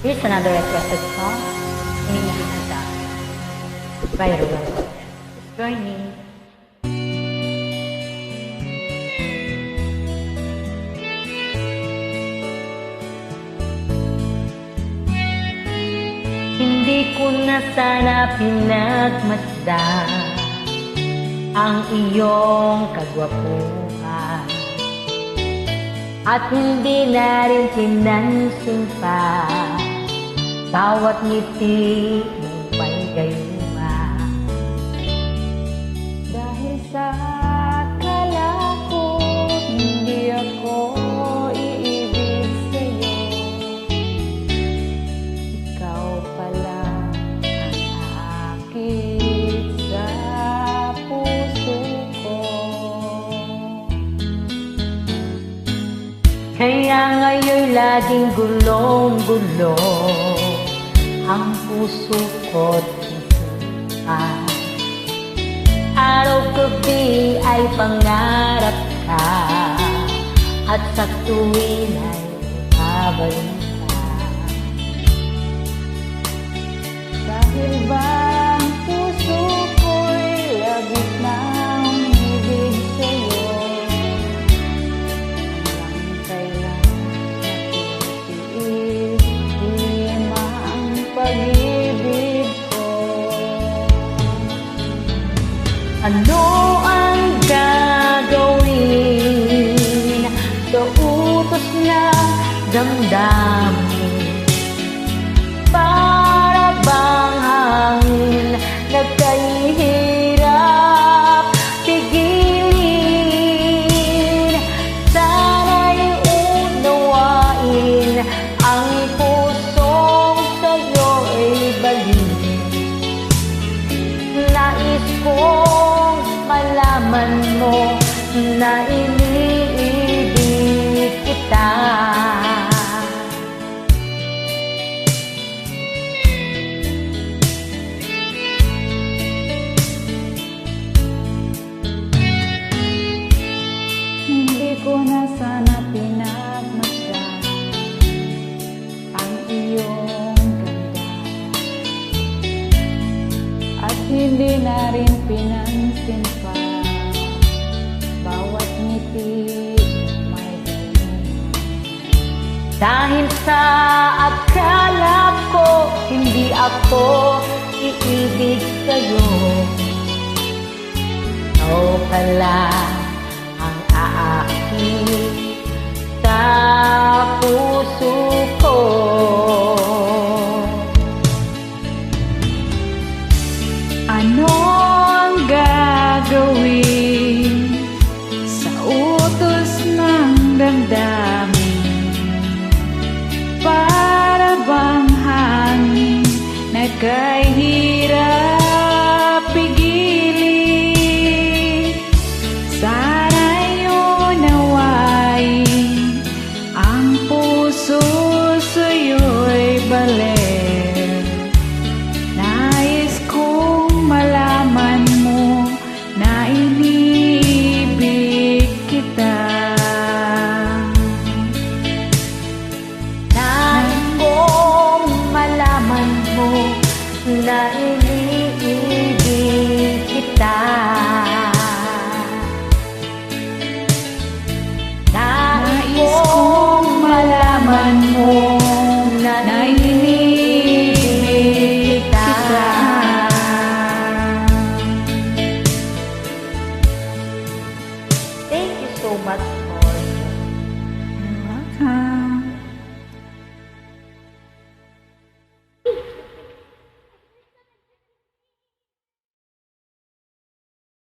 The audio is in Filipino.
Here's another requested song, Iniibig Kita, by Ruel. Join me. Hindi ko na sana pinagmasdan ang iyong kagwapuhan, at hindi na rin pinansin pa bawat ngiti mong may gayuma. Dahil sa akala ko hindi ako iibig sa'yo, ikaw pala ang aakit sa puso ko. Kaya ngayon'y laging gulong-gulo ang puso ko't isipan. Araw-gabi ay pangarap ka, at sa tuwin ay babalik ka. Dahil ba ang puso ko'y labis na umibig sa'yo, hanggang kailan natitiis lima ang pag-ibig ko. Ano ang gagawin sa utos na damdamin? Para bang hangin na kahihirap pigilin? Sana'y unawain ang pusong sa'yo'y balik. Nais kong malaman mo na iniibig kita. Hindi ko na sana pinagmasdan ang iyong ganda, at hindi na rin pinansin pa bawat ngiti may ganun. Dahil sa akala ko hindi ako iibig sa'yo, ikaw pala ang aakit sa puso ko. Ano ang gagawin sa utos ng damdamin? Para bang hangin na kahirap pigilin? Sana'y unawain ang puso sa'yo'y balik. Nais kong malaman mo na iniibig kita. Nais kong malaman mo na iniibig kita. Nais kong malaman mo na iniibig kita. Thank you so much for You're welcome.